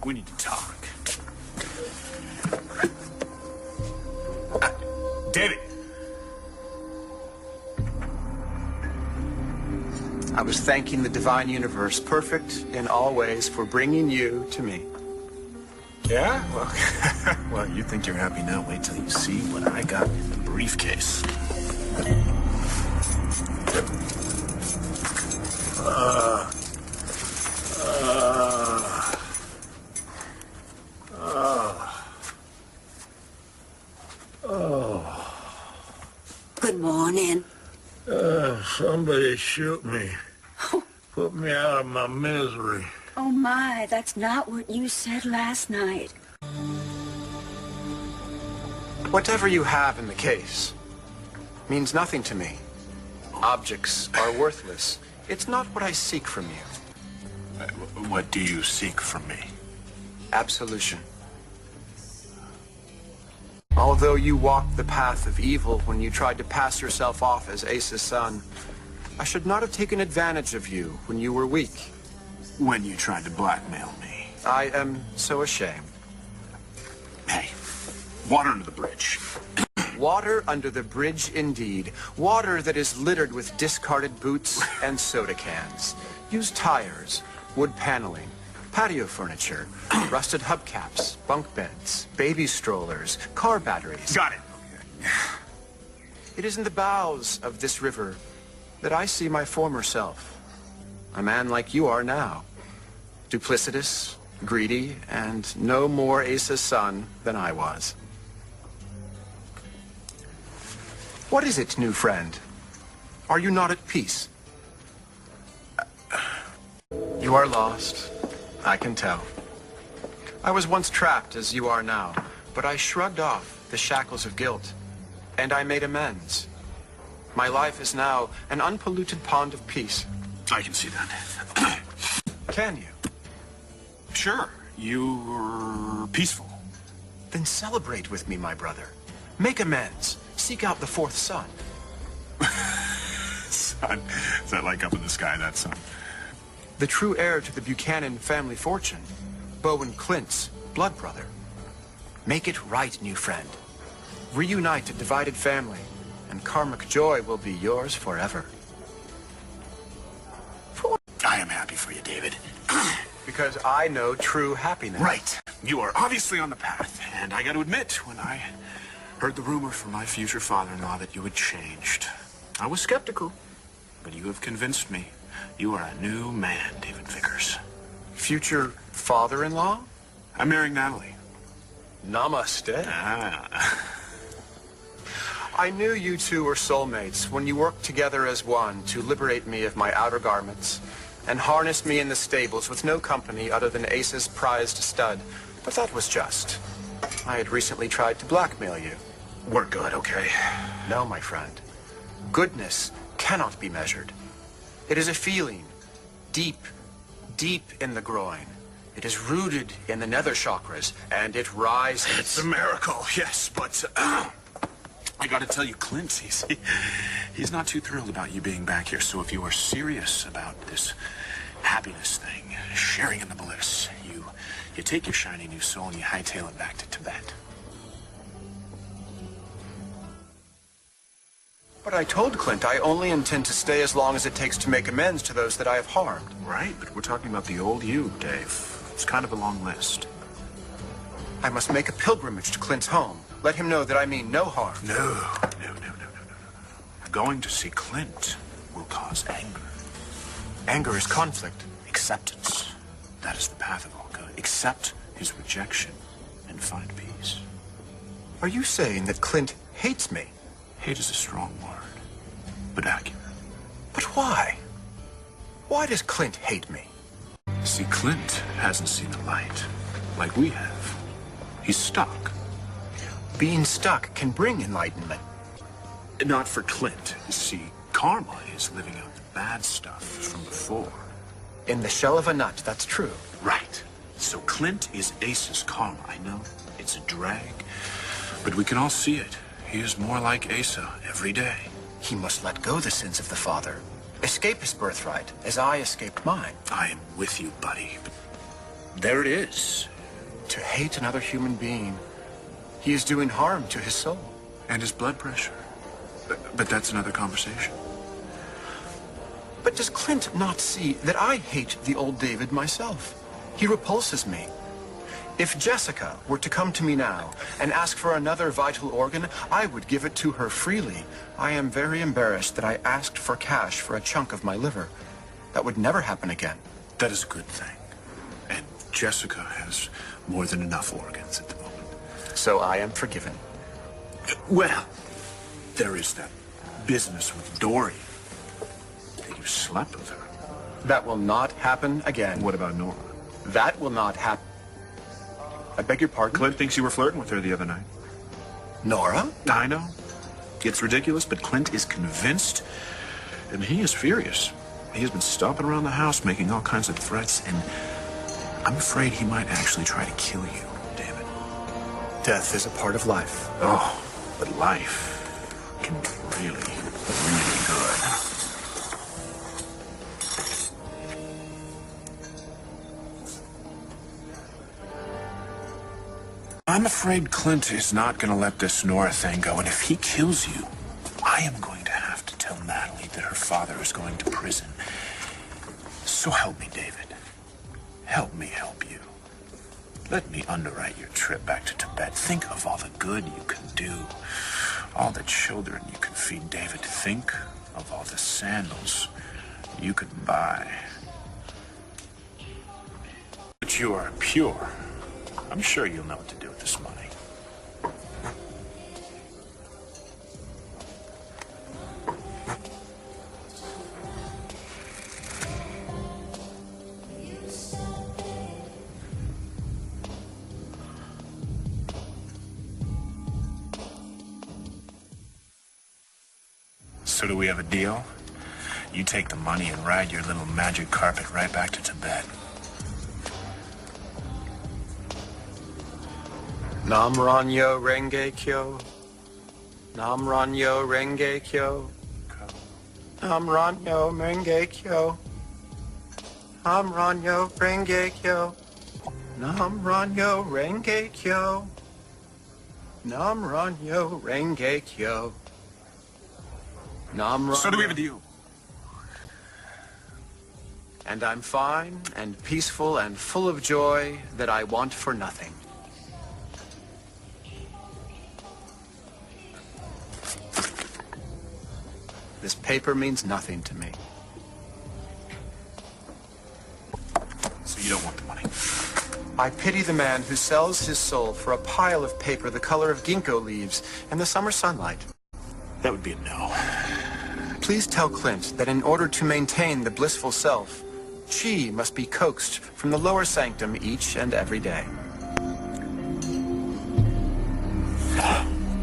We need to talk. David! I was thanking the divine universe, perfect in all ways, for bringing you to me. Yeah? Well, well, you think you're happy now. Wait till you see what I got in the briefcase. Good morning. Somebody shoot me. Put me out of my misery. Oh my, that's not what you said last night. Whatever you have in the case means nothing to me. Objects are worthless. It's not what I seek from you. What do you seek from me? Absolution. Although you walked the path of evil when you tried to pass yourself off as Ace's son, I should not have taken advantage of you when you were weak. When you tried to blackmail me. I am so ashamed. Hey, water under the bridge. Water under the bridge indeed. Water that is littered with discarded boots and soda cans. Used tires, wood paneling, patio furniture, rusted hubcaps, bunk beds, baby strollers, car batteries. Got it. Okay. It is in the bowels of this river that I see my former self. A man like you are now. Duplicitous, greedy, and no more Ace's son than I was. What is it, new friend? Are you not at peace? You are lost. I can tell. I was once trapped as you are now, but I shrugged off the shackles of guilt, and I made amends. My life is now an unpolluted pond of peace. I can see that. Can you? Sure. You're peaceful. Then celebrate with me, my brother. Make amends. Seek out the fourth son. Son? Is that like up in the sky, that son? The true heir to the Buchanan family fortune. Bowen Clint's blood brother. Make it right, new friend. Reunite a divided family, and karmic joy will be yours forever. I am happy for you, David. Because I know true happiness. Right. You are obviously on the path, and I got to admit, when I heard the rumor from my future father-in-law that you had changed, I was skeptical, but you have convinced me. You are a new man, David Vickers. Future father-in-law? I'm marrying Natalie. Namaste. Ah. I knew you two were soulmates when you worked together as one to liberate me of my outer garments and harness me in the stables with no company other than Ace's prized stud. But that was just. I had recently tried to blackmail you. We're good, okay? No, my friend. Goodness cannot be measured. It is a feeling, deep, deep in the groin. It is rooted in the nether chakras, and it rises. It's a miracle, yes, but I gotta tell you, Clint, he's not too thrilled about you being back here. So if you are serious about this happiness thing, sharing in the bliss, you take your shiny new soul and you hightail it back to Tibet. But I told Clint I only intend to stay as long as it takes to make amends to those that I have harmed. Right, but we're talking about the old you, Dave. It's kind of a long list. I must make a pilgrimage to Clint's home. Let him know that I mean no harm. No. Going to see Clint will cause anger. Anger is conflict. Acceptance. That is the path of all good. Accept his rejection and find peace. Are you saying that Clint hates me? Hate is a strong word, but accurate. But why? Why does Clint hate me? See, Clint hasn't seen the light like we have. He's stuck. Being stuck can bring enlightenment. Not for Clint. See, karma is living out the bad stuff from before. In the shell of a nut, that's true. Right. So Clint is Ace's karma. I know it's a drag, but we can all see it. He is more like Asa every day. He must let go the sins of the father. Escape his birthright, as I escaped mine. I am with you, buddy. But there it is. To hate another human being, he is doing harm to his soul. And his blood pressure. But that's another conversation. But does Clint not see that I hate the old David myself? He repulses me. If Jessica were to come to me now and ask for another vital organ, I would give it to her freely. I am very embarrassed that I asked for cash for a chunk of my liver. That would never happen again. That is a good thing. And Jessica has more than enough organs at the moment. So I am forgiven. Well, there is that business with Dory. You slept with her. That will not happen again. What about Nora? That will not happen. I beg your pardon? Clint thinks you were flirting with her the other night. Nora? I know. It's ridiculous, but Clint is convinced, and he is furious. He has been stomping around the house, making all kinds of threats, and I'm afraid he might actually try to kill you, David. Death is a part of life. Oh, but life can be really, really good. I'm afraid Clint is not going to let this Nora thing go, and if he kills you, I am going to have to tell Natalie that her father is going to prison. So help me, David. Help me help you. Let me underwrite your trip back to Tibet. Think of all the good you can do, all the children you can feed, David. Think of all the sandals you could buy. But you are pure. I'm sure you'll know what to do with this money. So do we have a deal? You take the money and ride your little magic carpet right back to Tibet. Nam Ranyo Renge Kyo. Nam Ranyo Renge Kyo. Nam Ranyo Renge Kyo. Nam Ranyo Renge Kyo. Nam Ranyo Renge Kyo. Nam Ranyo Renge Kyo. Nam Ranyo. So do we have a deal? And I'm fine and peaceful and full of joy that I want for nothing. This paper means nothing to me. So you don't want the money? I pity the man who sells his soul for a pile of paper the color of ginkgo leaves in the summer sunlight. That would be a no. Please tell Clint that in order to maintain the blissful self, chi must be coaxed from the lower sanctum each and every day.